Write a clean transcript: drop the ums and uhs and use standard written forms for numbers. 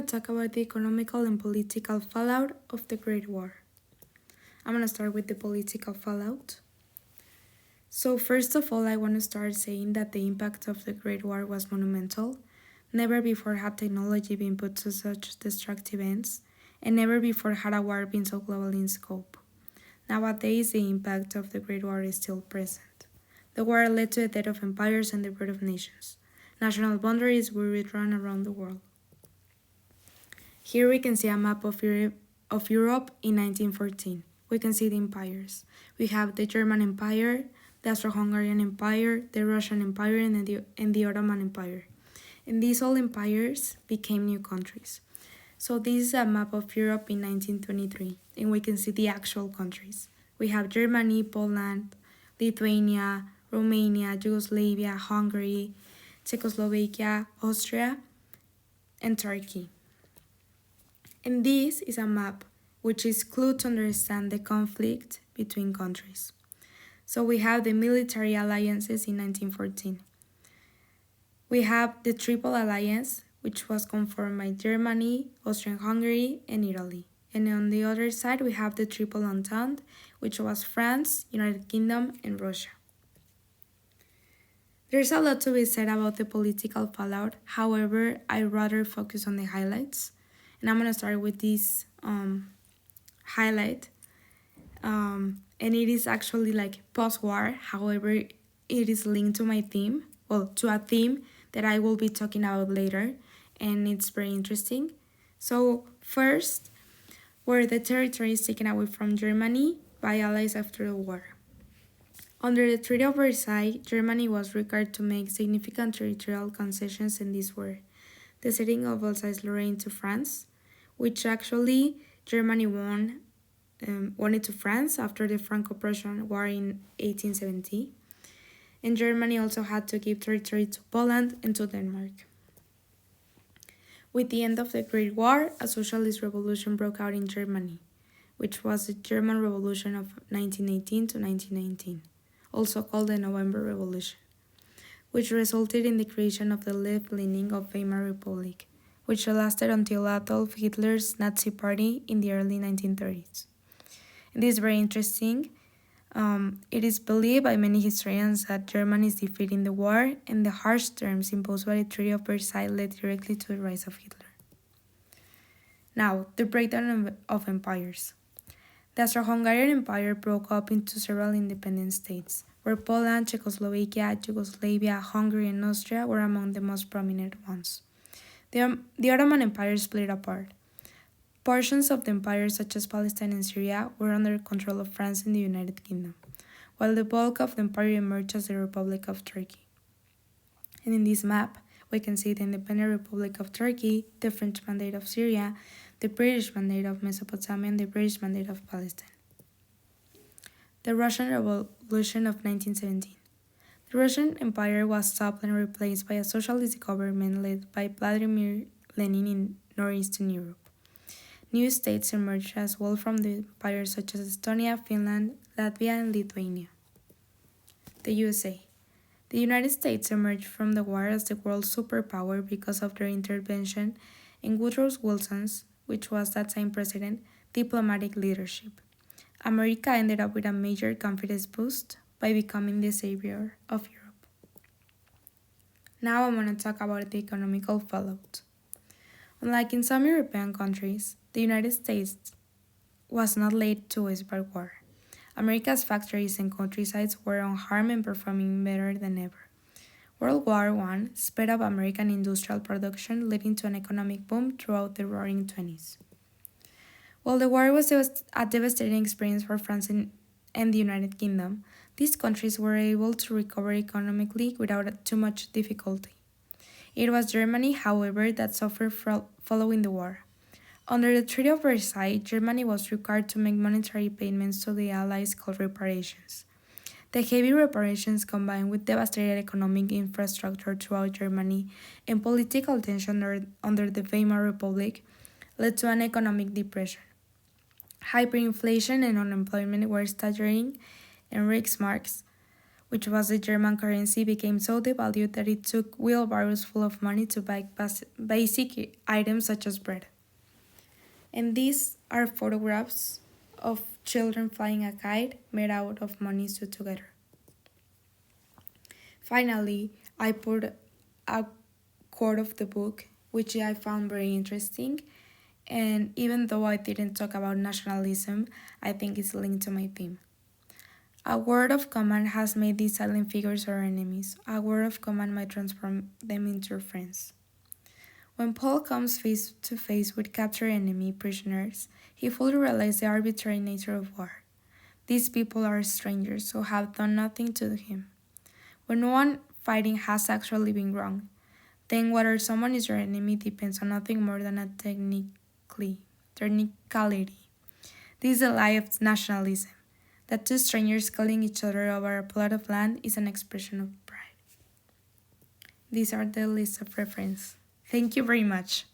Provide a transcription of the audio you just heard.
talk about the economical and political fallout of the Great War. I'm going to start with the political fallout. So first of all, I want to start saying that the impact of the Great War was monumental. Never before had technology been put to such destructive ends, and never before had a war been so global in scope. Nowadays, the impact of the Great War is still present. The war led to the death of empires and the birth of nations. National boundaries were redrawn around the world. Here we can see a map of Europe in 1914. We can see the empires. We have the German Empire, the Austro-Hungarian Empire, the Russian Empire, and the Ottoman Empire. And these all empires became new countries. So this is a map of Europe in 1923, and we can see the actual countries. We have Germany, Poland, Lithuania, Romania, Yugoslavia, Hungary, Czechoslovakia, Austria, and Turkey. And this is a map which is clue to understand the conflict between countries. So we have the military alliances in 1914. We have the Triple Alliance, which was conformed by Germany, Austria-Hungary, and Italy. And on the other side, we have the Triple Entente, which was France, United Kingdom, and Russia. There's a lot to be said about the political fallout. However, I'd rather focus on the highlights. And I'm going to start with this highlight. And it is actually like post-war. However, it is linked to my theme. Well, to a theme that I will be talking about later. And it's very interesting. So first, were the territories taken away from Germany by allies after the war. Under the Treaty of Versailles, Germany was required to make significant territorial concessions, and these were the ceding of Alsace-Lorraine to France, which actually Germany won it to France after the Franco-Prussian War in 1870. And Germany also had to give territory to Poland and to Denmark. With the end of the Great War, a socialist revolution broke out in Germany, which was the German Revolution of 1918 to 1919, also called the November Revolution, which resulted in the creation of the left-leaning of Weimar Republic, which lasted until Adolf Hitler's Nazi Party in the early 1930s. And this is very interesting. It is believed by many historians that Germany's defeat in the war and the harsh terms imposed by the Treaty of Versailles led directly to the rise of Hitler. Now, the breakdown of empires. The Austro-Hungarian Empire broke up into several independent states, where Poland, Czechoslovakia, Yugoslavia, Hungary, and Austria were among the most prominent ones. The Ottoman Empire split apart. Portions of the empire, such as Palestine and Syria, were under control of France and the United Kingdom, while the bulk of the empire emerged as the Republic of Turkey. And in this map, we can see the Independent Republic of Turkey, the French Mandate of Syria, the British Mandate of Mesopotamia, and the British Mandate of Palestine. The Russian Revolution of 1917. The Russian Empire was stopped and replaced by a socialist government led by Vladimir Lenin in northeastern Europe. New states emerged as well from the empire, such as Estonia, Finland, Latvia, and Lithuania. The USA. The United States emerged from the war as the world superpower because of their intervention and Woodrow Wilson's, which was that time president, diplomatic leadership. America ended up with a major confidence boost by becoming the savior of Europe. Now I want to talk about the economical fallout. Unlike in some European countries, the United States was not laid to waste by war. America's factories and countrysides were unharmed and performing better than ever. World War I sped up American industrial production, leading to an economic boom throughout the Roaring '20s. While the war was a devastating experience for France and the United Kingdom, these countries were able to recover economically without too much difficulty. It was Germany, however, that suffered following the war. Under the Treaty of Versailles, Germany was required to make monetary payments to the Allies called reparations. The heavy reparations, combined with devastated economic infrastructure throughout Germany and political tension under the Weimar Republic, led to an economic depression. Hyperinflation and unemployment were staggering, and Reichsmarks which was the German currency, became so devalued that it took wheelbarrows full of money to buy basic items such as bread. And these are photographs of children flying a kite made out of money sewed together. Finally, I put a quote of the book, which I found very interesting. And even though I didn't talk about nationalism, I think it's linked to my theme. A word of command has made these silent figures our enemies. A word of command might transform them into your friends. When Paul comes face to face with captured enemy prisoners, he fully realizes the arbitrary nature of war. These people are strangers who have done nothing to him. When one fighting has actually been wrong, then whether someone is your enemy depends on nothing more than a technicality. This is the lie of nationalism, that two strangers killing each other over a plot of land is an expression of pride. These are the lists of reference. Thank you very much.